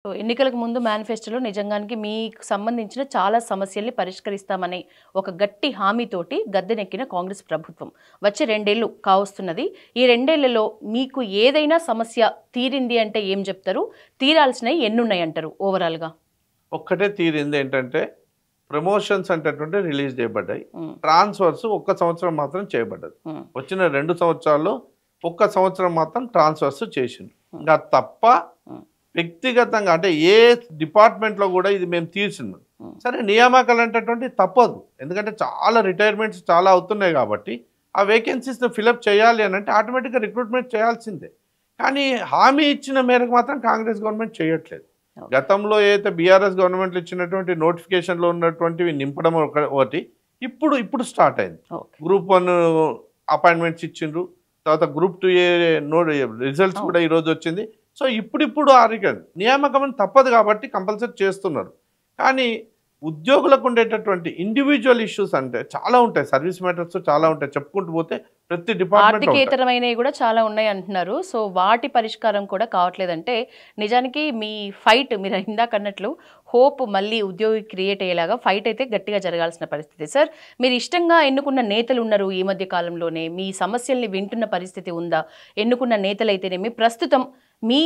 So ఎన్నికలకు ముందు మేనిఫెస్టోలో నిజంగానికి మీకు సంబంధించిన చాలా సమస్యల్ని పరిష్కరిస్తామనే ఒక గట్టి హామీతోటి గద్దెనెక్కిన కాంగ్రెస్ ప్రభుత్వం వచ్చే 2 ఏళ్ళు కావస్తున్నది. ఈ 2 ఏళ్లలో మీకు ఏదైనా సమస్య తీరింది అంటే ఏం చెప్తారు? తీరాల్సినవి ఎన్నున్నాయంటారు ఓవరాల్‌గా? ఒక్కటే తీరింది ఏంటంటే ప్రమోషన్స్ అంటేటువంటి రిలీజ్ చేయబడ్డాయి. హ్మ్. ట్రాన్స్ఫర్స్ ఒక్క సంవత్సరం మాత్రం చేయబడ్డది. హ్మ్. వచ్చిన 2 సంవత్సరాల్లో ఒక్క సంవత్సరం మాత్రం ట్రాన్స్ఫర్స్ చేసిండ్రు. ఇంకా తప్ప హ్మ్. వ్యక్తిగతంగా అంటే ఏ డిపార్ట్మెంట్లో కూడా ఇది మేము తీర్చినాం. హ్మ్. సరే నియామకాలు అంటేటువంటి తప్పదు. ఎందుకంటే చాలా రిటైర్మెంట్స్ చాలా అవుతున్నాయి కాబట్టి ఆ వేకెన్సీస్ని ఫిలప్ చేయాలి అని అంటే ఆటోమేటిక్గా రిక్రూట్మెంట్ చేయాల్సిందే. కానీ హామీ ఇచ్చిన మేరకు మాత్రం కాంగ్రెస్ గవర్నమెంట్ చేయట్లేదు. గతంలో ఏదైతే బీఆర్ఎస్ గవర్నమెంట్లు ఇచ్చినటువంటి నోటిఫికేషన్లో ఉన్నటువంటివి నింపడం ఒకటి ఇప్పుడు స్టార్ట్ అయింది. ఓకే. గ్రూప్ 1 అపాయింట్మెంట్స్ ఇచ్చిండ్రు. తర్వాత గ్రూప్ 2 రిజల్ట్స్ కూడా ఈరోజు వచ్చింది. సో ఇప్పుడు నియామకం అని తప్పదు కాబట్టి కంపల్సరీ చేస్తున్నారు. కానీ ఉద్యోగులకు ఉండేటటువంటి ఇండివిజువల్ ఇష్యూస్ అంటే చాలా ఉంటాయి. సర్వీస్ మ్యాటర్స్ చాలా ఉంటాయి. చెప్పుకుంటూ పోతే ప్రతి డిపార్ట్మెంట్ ఆర్థికేతరమైనవి కూడా చాలా ఉన్నాయి అంటున్నారు. సో వాటి పరిష్కారం కూడా కావట్లేదంటే నిజానికి మీ ఫైట్ మీరు ఇందాక అన్నట్లు హోప్ మళ్ళీ ఉద్యోగి క్రియేట్ అయ్యేలాగా ఫైట్ అయితే గట్టిగా జరగాల్సిన పరిస్థితి. సార్ మీరు ఇష్టంగా ఎన్నుకున్న నేతలు ఉన్నారు ఈ మధ్య కాలంలోనే. మీ సమస్యల్ని వింటున్న పరిస్థితి ఉందా? ఎన్నుకున్న నేతలైతేనేమి ప్రస్తుతం మీ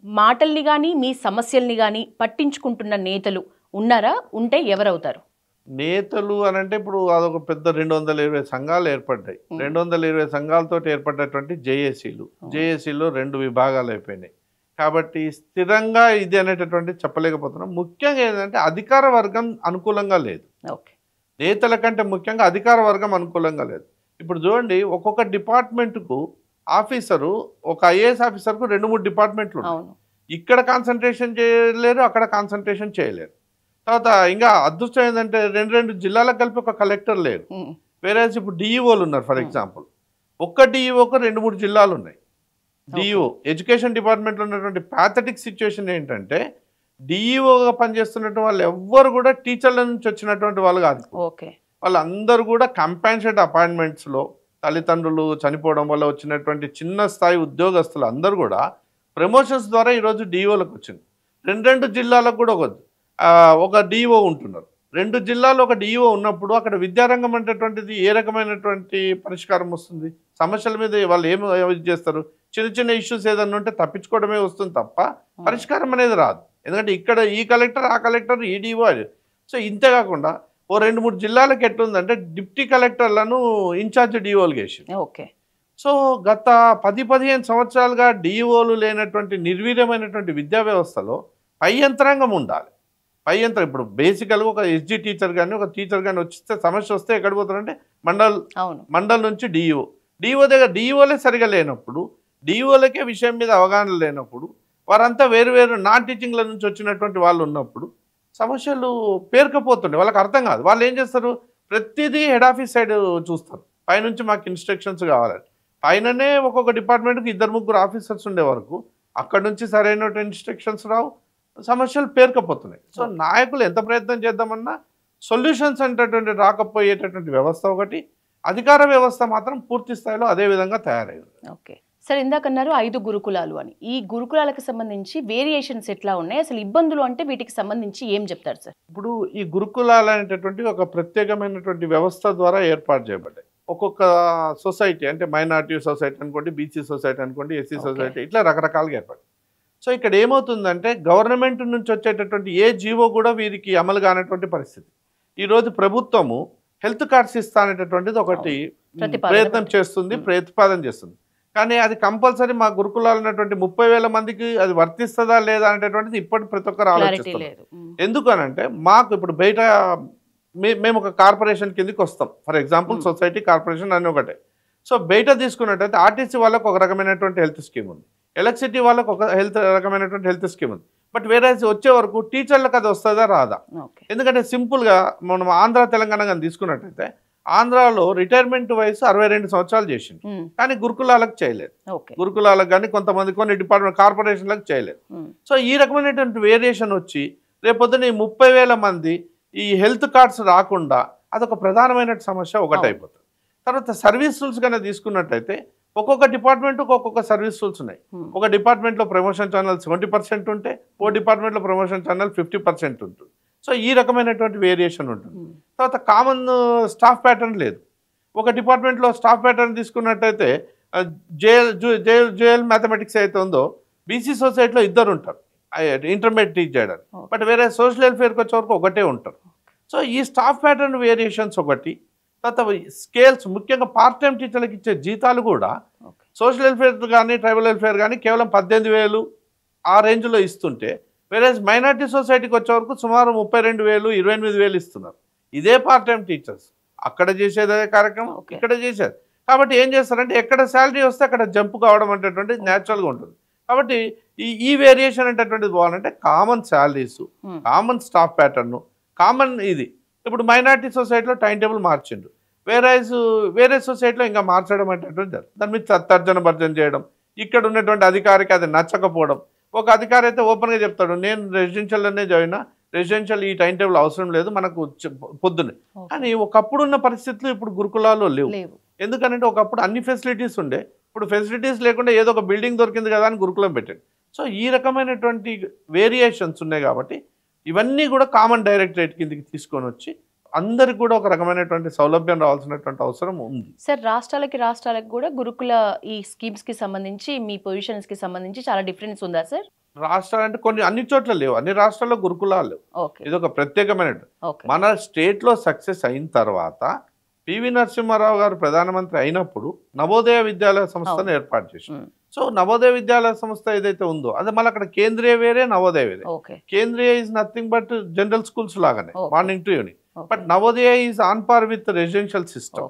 మాటల్ని కానీ మీ సమస్యల్ని కానీ పట్టించుకుంటున్న నేతలు ఉన్నారా? ఉంటే ఎవరవుతారు? నేతలు అని అంటే ఇప్పుడు అదొక పెద్ద 220 సంఘాలు ఏర్పడ్డాయి. 220 సంఘాలతో ఏర్పడ్డటువంటి జేఏసీలో 2 విభాగాలు అయిపోయినాయి. కాబట్టి స్థిరంగా ఇది అనేటటువంటి చెప్పలేకపోతున్నాం. ముఖ్యంగా ఏంటంటే అధికార వర్గం అనుకూలంగా లేదు. ఓకే. నేతల కంటే ముఖ్యంగా అధికార వర్గం అనుకూలంగా లేదు. ఇప్పుడు చూడండి ఒక్కొక్క డిపార్ట్మెంట్కు ఆఫీసరు ఒక ఐఏఎస్ ఆఫీసర్కు 2-3 డిపార్ట్మెంట్లు ఉన్నాయి. అవును. ఇక్కడ కాన్సన్ట్రేషన్ చేయలేరు, అక్కడ కాన్సన్ట్రేషన్ చేయలేరు. తర్వాత ఇంకా అదృష్టం ఏంటంటే 2 జిల్లాలకు కలిపి ఒక కలెక్టర్ లేరు. వేరే ఇప్పుడు డిఈఓలు ఉన్నారు. ఫర్ ఎగ్జాంపుల్ ఒక్క డిఈఓకు 2-3 జిల్లాలు ఉన్నాయి. డిఈఓ ఎడ్యుకేషన్ డిపార్ట్మెంట్లో ఉన్నటువంటి ప్యాథటిక్ సిచ్యువేషన్ ఏంటంటే డిఈఓగా పనిచేస్తున్నటువంటి వాళ్ళు ఎవ్వరు కూడా టీచర్ల నుంచి వచ్చినటువంటి వాళ్ళు కాదు. ఓకే. వాళ్ళందరూ కూడా కంపాన్సేట్ అపాయింట్మెంట్స్లో తల్లిదండ్రులు చనిపోవడం వల్ల వచ్చినటువంటి చిన్న స్థాయి ఉద్యోగస్తులు అందరూ కూడా ప్రమోషన్స్ ద్వారా ఈరోజు డిఈఓలకు వచ్చింది. 2 జిల్లాలకు కూడా ఒక డిఈఓ ఉంటున్నారు. 2 జిల్లాలో ఒక డిఈఓ ఉన్నప్పుడు అక్కడ విద్యారంగం అనేటటువంటిది ఏ రకమైనటువంటి పరిష్కారం వస్తుంది? సమస్యల మీద వాళ్ళు ఏమి చేస్తారు? చిన్న ఇష్యూస్ ఏదన్నా ఉంటే తప్పించుకోవడమే వస్తుంది తప్ప పరిష్కారం అనేది రాదు. ఎందుకంటే ఇక్కడ ఈ కలెక్టర్ ఆ కలెక్టర్ ఈ డిఓ. సో ఇంతే కాకుండా ఓ 2-3 జిల్లాలకు ఎట్లుందంటే డిప్టీ కలెక్టర్లను ఇన్ఛార్జ్ డిఓలు చేసి. ఓకే. సో గత 10-15 సంవత్సరాలుగా డిఓలు లేనటువంటి నిర్వీర్యమైనటువంటి విద్యా వ్యవస్థలో పై యంత్రాంగం ఉండాలి. పై యంత్రం ఇప్పుడు బేసికల్గా ఒక ఎస్జీ టీచర్ కానీ ఒక టీచర్ కానీ వచ్చిస్తే సమస్య వస్తే ఎక్కడ పోతారంటే మండల్ నుంచి డిఓ దగ్గర డిఓలే సరిగా లేనప్పుడు, డిఓలకే విషయం మీద అవగాహన లేనప్పుడు, వారంతా వేరు నాన్ టీచింగ్ల నుంచి వచ్చినటువంటి వాళ్ళు ఉన్నప్పుడు సమస్యలు పేరుకపోతుండే వాళ్ళకి అర్థం కాదు. వాళ్ళు ఏం చేస్తారు? ప్రతిదీ హెడ్ ఆఫీస్ సైడ్ చూస్తారు. పైనుంచి మాకు ఇన్స్ట్రక్షన్స్ కావాలని. పైననే ఒక్కొక్క డిపార్ట్మెంట్కి 2-3 ఆఫీసర్స్ ఉండే వరకు అక్కడ నుంచి సరైన ఇన్స్ట్రక్షన్స్ రావు, సమస్యలు పేరుకపోతున్నాయి. సో నాయకులు ఎంత ప్రయత్నం చేద్దామన్నా సొల్యూషన్స్ అనేటటువంటి రాకపోయేటటువంటి వ్యవస్థ ఒకటి, అధికార వ్యవస్థ మాత్రం పూర్తి స్థాయిలో అదే విధంగా తయారైంది. ఓకే. సార్ ఇందాకన్నారు 5 గురుకులాలు అని. ఈ గురుకులాలకు సంబంధించి వేరియేషన్స్ ఎట్లా ఉన్నాయి? అసలు ఇబ్బందులు అంటే వీటికి సంబంధించి ఏం చెప్తారు సార్? ఇప్పుడు ఈ గురుకులాలు అనేటటువంటి ఒక ప్రత్యేకమైనటువంటి వ్యవస్థ ద్వారా ఏర్పాటు చేయబడ్డాయి. ఒక్కొక్క సొసైటీ అంటే మైనారిటీ సొసైటీ అనుకోండి, బీసీ సొసైటీ అనుకోండి, ఎస్సీ సొసైటీ, ఇట్లా రకరకాలుగా ఏర్పడి. సో ఇక్కడ ఏమవుతుందంటే గవర్నమెంట్ నుంచి వచ్చేటటువంటి ఏ జీవో కూడా వీరికి అమలు కానటువంటి పరిస్థితి. ఈరోజు ప్రభుత్వము హెల్త్ కార్డ్స్ ఇస్తా అనేటటువంటిది ఒకటి ప్రయత్నం చేస్తుంది, ప్రతిపాదన చేస్తుంది. కానీ అది కంపల్సరీ మా గురుకులాలు ఉన్నటువంటి 30,000 మందికి అది వర్తిస్తుందా లేదా అనేటటువంటిది ఇప్పటి ప్రతి ఒక్కరు ఆలోచిస్తున్నారు. ఎందుకనంటే మాకు ఇప్పుడు బయట మేము ఒక కార్పొరేషన్ కిందకి వస్తాం. ఫర్ ఎగ్జాంపుల్ సొసైటీ కార్పొరేషన్ అని ఒకటే. సో బయట తీసుకున్నట్టయితే ఆర్టీసీ వాళ్ళకు ఒక రకమైనటువంటి హెల్త్ స్కీమ్ ఉంది, ఎలక్ట్రిసిటీ వాళ్ళకు ఒక రకమైనటువంటి హెల్త్ స్కీమ్ ఉంది. బట్ వేరే వచ్చే వరకు టీచర్లకు అది వస్తుందా రాదా? ఎందుకంటే సింపుల్గా మనం ఆంధ్ర తెలంగాణ కానీ తీసుకున్నట్టయితే ఆంధ్రాలో రిటైర్మెంట్ వయసు 62 సంవత్సరాలు చేసింది, కానీ గురుకులాలకు చేయలేదు. గురుకులాలకు కానీ కొన్ని డిపార్ట్మెంట్ కార్పొరేషన్లకు చేయలేదు. సో ఈ రకమైనటువంటి వేరియేషన్ వచ్చి రేపొద్దున 30,000 మంది ఈ హెల్త్ కార్డ్స్ రాకుండా అదొక ప్రధానమైన సమస్య ఒకటి అయిపోతుంది. తర్వాత సర్వీస్ రూల్స్ కన్నా తీసుకున్నట్టయితే ఒక్కొక్క డిపార్ట్మెంట్ ఒక్కొక్క సర్వీస్ రూల్స్ ఉన్నాయి. ఒక డిపార్ట్మెంట్లో ప్రమోషన్ ఛానల్ 70% ఉంటే ఓ డిపార్ట్మెంట్లో ప్రమోషన్ ఛానల్ 50% ఉంటుంది. సో ఈ రకమైనటువంటి వేరియేషన్ ఉంటుంది. తర్వాత కామన్ స్టాఫ్ ప్యాటర్న్ లేదు. ఒక డిపార్ట్మెంట్లో స్టాఫ్ ప్యాటర్న్ తీసుకున్నట్టయితే జేఎల్ మ్యాథమెటిక్స్ అయితే ఉందో బీసీ సొసైటీలో 2 ఉంటారు ఇంటర్మీడియట్ టీచ్ చేయడానికి. బట్ వేరే సోషల్ వెల్ఫేర్కి వచ్చే వరకు ఒకటే ఉంటారు. సో ఈ స్టాఫ్ ప్యాటర్న్ వేరియేషన్స్ ఒకటి. తర్వాత స్కేల్స్ ముఖ్యంగా పార్ట్ టైం టీచర్లకు ఇచ్చే జీతాలు కూడా సోషల్ వెల్ఫేర్ కానీ ట్రైబల్ వెల్ఫేర్ కానీ కేవలం 18,000 ఆ రేంజ్లో ఇస్తుంటే వేరే మైనార్టీ సొసైటీకి వచ్చే వరకు సుమారు 32,000 28,000 ఇస్తున్నారు. ఇదే పార్ట్ టైం టీచర్స్ అక్కడ చేసేది అదే కార్యక్రమం ఇక్కడ చేసేది. కాబట్టి ఏం చేస్తారంటే ఎక్కడ శాలరీ వస్తే అక్కడ జంప్ కావడం అనేటువంటిది న్యాచురల్గా ఉంటుంది. కాబట్టి ఈ వేరియేషన్ అనేటటువంటిది పోవాలంటే common salaries, common staff pattern, common ఇది. ఇప్పుడు మైనార్టీ సొసైటీలో టైం టేబుల్ మార్చిండు, వేరే సొసైటీలో ఇంకా మార్చడం అనేటటువంటి దాని మీద తర్జన భర్జన చేయడం, ఇక్కడ ఉన్నటువంటి అధికారికి అది నచ్చకపోవడం. ఒక అధికారి అయితే ఓపెన్గా చెప్తాడు, నేను రెసిడెన్షియల్లోనే జాయిన్, రెసిడెన్షియల్ ఈ టైం టేబుల్ అవసరం లేదు మనకు పొద్దున్నే. కానీ ఒకప్పుడున్న పరిస్థితులు ఇప్పుడు గురుకులాల్లో లేవు. ఎందుకంటే ఒకప్పుడు అన్ని ఫెసిలిటీస్ ఉండే, ఇప్పుడు ఫెసిలిటీస్ లేకుండా ఏదో ఒక బిల్డింగ్ దొరికింది కదా అని గురుకులం పెట్టాడు. సో ఈ రకమైనటువంటి వేరియేషన్స్ ఉన్నాయి. కాబట్టి ఇవన్నీ కూడా కామన్ డైరెక్టరేట్ కిందకి తీసుకొని వచ్చి అందరికి కూడా ఒక రకమైనటువంటి సౌలభ్యం రావాల్సినటువంటి అవసరం ఉంది. సార్ రాష్ట్రాలకు కూడా గురుకుల ఈ స్కీమ్స్ కి సంబంధించి మీ పొజిషన్స్ కి సంబంధించి చాలా డిఫరెన్స్ ఉందా సార్? రాష్ట్రాలు అంటే కొన్ని అన్ని చోట్ల లేవు, అన్ని రాష్ట్రాల్లో గురుకులాలు లేవు. ఇది ఒక ప్రత్యేకమైన మన స్టేట్లో సక్సెస్ అయిన తర్వాత పివి నరసింహారావు గారు ప్రధానమంత్రి అయినప్పుడు నవోదయ విద్యాలయ సంస్థను ఏర్పాటు చేశారు. సో నవోదయ విద్యాలయ సంస్థ ఏదైతే ఉందో అది మళ్ళీ అక్కడ కేంద్రీయ వేరే నవోదయ వేరే. Kendriya is nothing but general schools లాగానే morning to evening. But Navodaya is on par with residential system.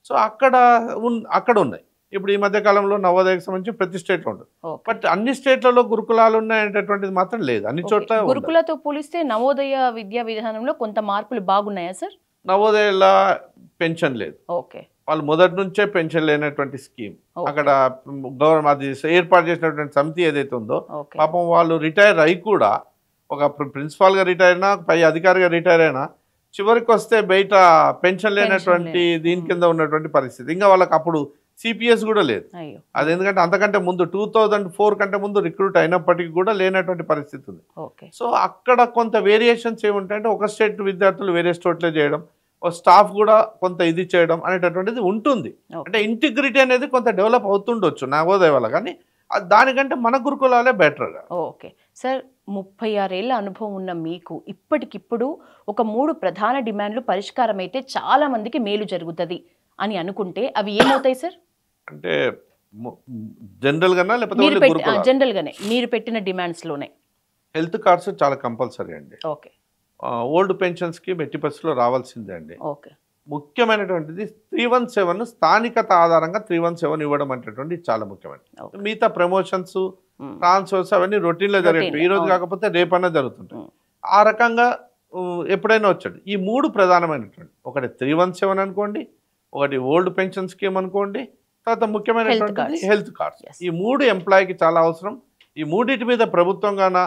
So అక్కడ ఉన్నాయి. ఇప్పుడు ఈ మధ్య కాలంలో నవోదయకు సంబంధించి ప్రతి స్టేట్లో ఉంటుంది. బట్ అన్ని స్టేట్లలో గురుకులాలు ఉన్నాయనేటటువంటిది మాత్రం లేదు, అన్ని చోట్ల. గురుకులతో పోలిస్తే నవోదయ విద్యా విధానంలో కొంత మార్పులు బాగున్నాయా సార్? నవోదయల పెన్షన్ లేదు, వాళ్ళు మొదటి నుంచే పెన్షన్ లేనటువంటి స్కీమ్. అక్కడ గవర్నమెంట్ అది ఏర్పాటు చేసినటువంటి సమితి ఏదైతే ఉందో పాపం వాళ్ళు రిటైర్ అయి కూడా ఒక ప్రిన్సిపాల్గా రిటైర్ అయినా పై అధికారిగా రిటైర్ అయినా చివరికి వస్తే బయట పెన్షన్ లేనటువంటి దీని కింద ఉన్నటువంటి పరిస్థితి. ఇంకా వాళ్ళకి అప్పుడు సిపిఎస్ కూడా లేదు. అది ఎందుకంటే అంతకంటే ముందు 2004 కంటే ముందు రిక్రూట్ అయినప్పటికీ కూడా లేనటువంటి పరిస్థితి ఉంది. సో అక్కడ కొంత వేరియేషన్స్ ఏముంటాయంటే ఒక స్టేట్ విద్యార్థులు వేరే స్టేట్లో చేయడం, స్టాఫ్ కూడా కొంత ఇది చేయడం అనేటటువంటిది ఉంటుంది. అంటే ఇంటిగ్రిటీ అనేది కొంత డెవలప్ అవుతుండొచ్చు నవోదయ వల్ల, కానీ దానికంటే మన గురుకులాలే బెటర్. ఓకే సార్, 36 ఏళ్ల అనుభవం ఉన్న మీకు ఇప్పటికిప్పుడు ఒక 3 ప్రధాన డిమాండ్లు పరిష్కారం అయితే చాలా మందికి మేలు జరుగుతుంది అని అనుకుంటే అవి ఏమవుతాయి సార్? అంటే జనరల్ గానా లేకపోతే జనరల్ గానే మీరు పెట్టిన డిమాండ్స్ లోనే హెల్త్ కార్డ్స్ చాలా కంపల్సరీ అండి. ఓకే. ఓల్డ్ పెన్షన్ స్కీమ్ ఎట్టి పరిస్థితుల్లో రావాల్సిందే అండి. ఓకే. ముఖ్యమైనటువంటిది 317 స్థానికత ఆధారంగా 317 ఇవ్వడం అనేటటువంటి చాలా ముఖ్యమైనది. మిగతా ప్రమోషన్స్ ట్రాన్స్ఫర్స్ అవన్నీ రొటీన్లో జరుగుతాయి, ఈ రోజు కాకపోతే రేపన్నా జరుగుతుంటాయి. ఆ రకంగా ఎప్పుడైనా వచ్చాడు. ఈ 3 ప్రధానమైనటువంటి, ఒకటి 317 అనుకోండి, ఒకటి ఓల్డ్ పెన్షన్ స్కీమ్ అనుకోండి, తర్వాత ముఖ్యమైనటువంటి హెల్త్ కార్డ్స్. ఈ 3 ఎంప్లాయీకి చాలా అవసరం. ఈ 3 మీద ప్రభుత్వంగాన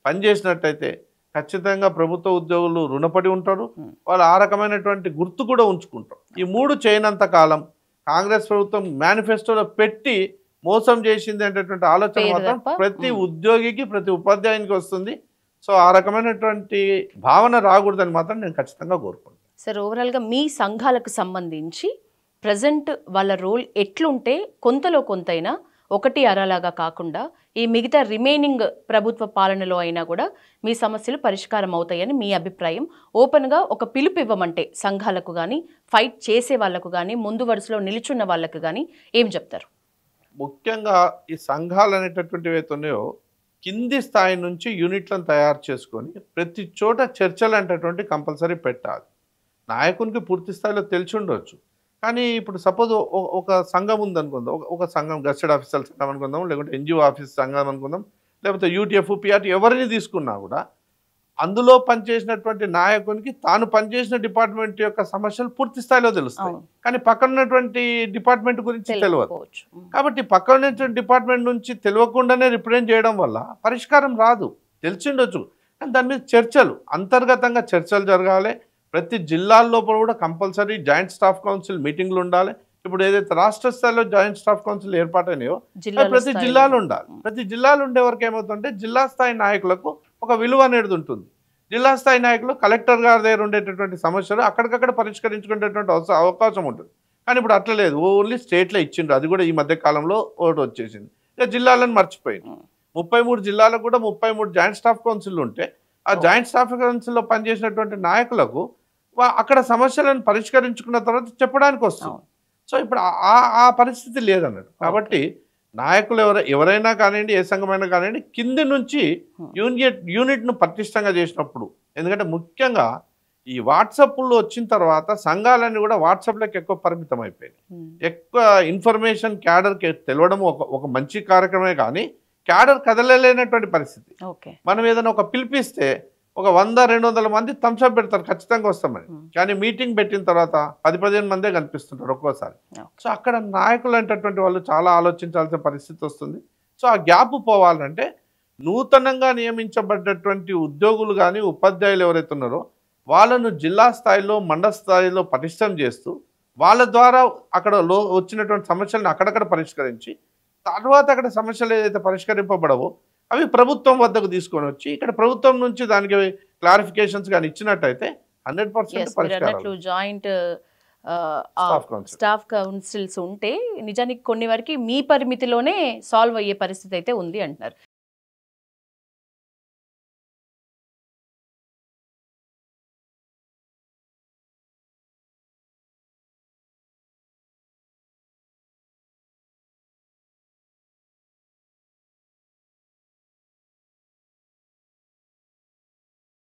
పనిచేసినట్టయితే ఖచ్చితంగా ప్రభుత్వ ఉద్యోగులు రుణపడి ఉంటారు, వాళ్ళు ఆ రకమైనటువంటి గుర్తు కూడా ఉంచుకుంటారు. ఈ 3 చేయనంత కాలం కాంగ్రెస్ ప్రభుత్వం మేనిఫెస్టోలో పెట్టి మోసం చేసింది అనేటటువంటి ఆలోచన మాత్రం ప్రతి ఉద్యోగికి ప్రతి ఉపాధ్యాయునికి వస్తుంది. సో ఆ రకమైనటువంటి భావన రాకూడదని మాత్రం నేను ఖచ్చితంగా కోరుకుంటాను. సార్, ఓవరాల్గా మీ సంఘాలకు సంబంధించి ప్రజెంట్ వాళ్ళ రోల్ ఎట్లుంటే కొంతలో కొంతైనా ఒకటి అరలాగా కాకుండా ఈ మిగతా రిమైనింగ్ ప్రభుత్వ పాలనలో అయినా కూడా మీ సమస్యలు పరిష్కారం అవుతాయని మీ అభిప్రాయం? ఓపెన్గా ఒక పిలుపు ఇవ్వమంటే సంఘాలకు కానీ ఫైట్ చేసే వాళ్ళకు కానీ ముందు వరుసలో నిలుచున్న వాళ్ళకు కానీ ఏం చెప్తారు? ముఖ్యంగా ఈ సంఘాలు అనేటటువంటివి ఉన్నాయో కింది స్థాయి నుంచి యూనిట్లను తయారు చేసుకొని ప్రతి చోట చర్చలు అనేటటువంటి కంపల్సరీ పెట్టాలి. నాయకునికి పూర్తి స్థాయిలో తెలిసి ఉండవచ్చు, కానీ ఇప్పుడు సపోజ్ ఒక సంఘం ఉందనుకుందాం, ఒక సంఘం గస్టెడ్ ఆఫీసర్ సంఘం అనుకుందాం, లేకుంటే ఎన్జిఓ ఆఫీస్ సంఘం అనుకుందాం, లేకపోతే యూటీఎఫ్ పిఆర్టీ ఎవరిని తీసుకున్నా కూడా అందులో పనిచేసినటువంటి నాయకునికి తాను పనిచేసిన డిపార్ట్మెంట్ యొక్క సమస్యలు పూర్తి స్థాయిలో తెలుస్తాయి, కానీ పక్కన ఉన్నటువంటి డిపార్ట్మెంట్ గురించి తెలియదు. కాబట్టి పక్కన ఉన్నటువంటి డిపార్ట్మెంట్ నుంచి తెలియకుండానే రిప్రజెంట్ చేయడం వల్ల పరిష్కారం రాదు. తెలిసిండొచ్చు, కానీ దాని మీద చర్చలు అంతర్గతంగా చర్చలు జరగాలి. ప్రతి జిల్లాల్లో కూడా కంపల్సరీ జాయింట్ స్టాఫ్ కౌన్సిల్ మీటింగ్లు ఉండాలి. ఇప్పుడు ఏదైతే రాష్ట్ర స్థాయిలో జాయింట్ స్టాఫ్ కౌన్సిల్ ఏర్పాటైనాయో జిల్లాల ప్రతి స్థాయిలో. జిల్లాలో ఉండాలి. ప్రతి జిల్లాలో ఉండే వరకు ఏమవుతుందంటే జిల్లా స్థాయి నాయకులకు ఒక విలువ అనేది ఉంటుంది. జిల్లా స్థాయి నాయకులు కలెక్టర్ గారి దగ్గర ఉండేటటువంటి సమస్యలు అక్కడికక్కడ పరిష్కరించుకునేటువంటి అవకాశం ఉంటుంది. కానీ ఇప్పుడు అట్లా లేదు, ఓన్లీ స్టేట్లో ఇచ్చిండ్రు. అది కూడా ఈ మధ్య కాలంలో ఒకటి వచ్చేసింది. ఇక జిల్లాలను మర్చిపోయింది. 33 జిల్లాలకు కూడా 33 జాయింట్ స్టాఫ్ కౌన్సిల్ ఉంటే ఆ జాయింట్ స్టాఫ్ కౌన్సిల్లో పనిచేసినటువంటి నాయకులకు అక్కడ సమస్యలను పరిష్కరించుకున్న తర్వాత చెప్పడానికి వస్తుంది. సో ఇప్పుడు ఆ పరిస్థితి లేదన్నట్టు. కాబట్టి నాయకులు ఎవరైనా కానివ్వండి, ఏ సంఘమైనా కానివ్వండి, కింది నుంచి యూనిట్ను పటిష్టంగా చేసినప్పుడు, ఎందుకంటే ముఖ్యంగా ఈ వాట్సాప్లో వచ్చిన తర్వాత సంఘాలన్నీ కూడా వాట్సాప్లోకి ఎక్కువ పరిమితం అయిపోయింది. ఎక్కువ ఇన్ఫర్మేషన్ క్యాడర్కి తెలియడం ఒక మంచి కార్యక్రమే, కానీ క్యాడర్ కదలలేనటువంటి పరిస్థితి. మనం ఏదైనా ఒక పిలిపిస్తే ఒక 100-200 మంది థమ్స్అప్ పెడతారు, ఖచ్చితంగా వస్తామని. కానీ మీటింగ్ పెట్టిన తర్వాత 10-15 మందే కనిపిస్తుంటారు ఒక్కోసారి. సో అక్కడ నాయకులు అనేటటువంటి వాళ్ళు చాలా ఆలోచించాల్సిన పరిస్థితి వస్తుంది. సో ఆ గ్యాప్ పోవాలంటే నూతనంగా నియమించబడ్డటువంటి ఉద్యోగులు కానీ ఉపాధ్యాయులు ఎవరైతే ఉన్నారో వాళ్ళను జిల్లా స్థాయిలో, మండల స్థాయిలో పటిష్టం చేస్తూ వాళ్ళ ద్వారా అక్కడ వచ్చినటువంటి సమస్యలను అక్కడక్కడ పరిష్కరించి తర్వాత అక్కడ సమస్యలు ఏదైతే పరిష్కరింపబడవో అవి ప్రభుత్వం వద్దకు తీసుకొని వచ్చి ఇక్కడ ప్రభుత్వం నుంచి దానికి క్లారిఫికేషన్స్ కానీ ఇచ్చినట్టయితే 100% పరిష్కారం. జాయింట్ స్టాఫ్ కౌన్సిల్స్ ఉంటే నిజానికి కొన్ని వరకు మీ పరిమితిలోనే సాల్వ్ అయ్యే పరిస్థితి అయితే ఉంది అంటున్నారు.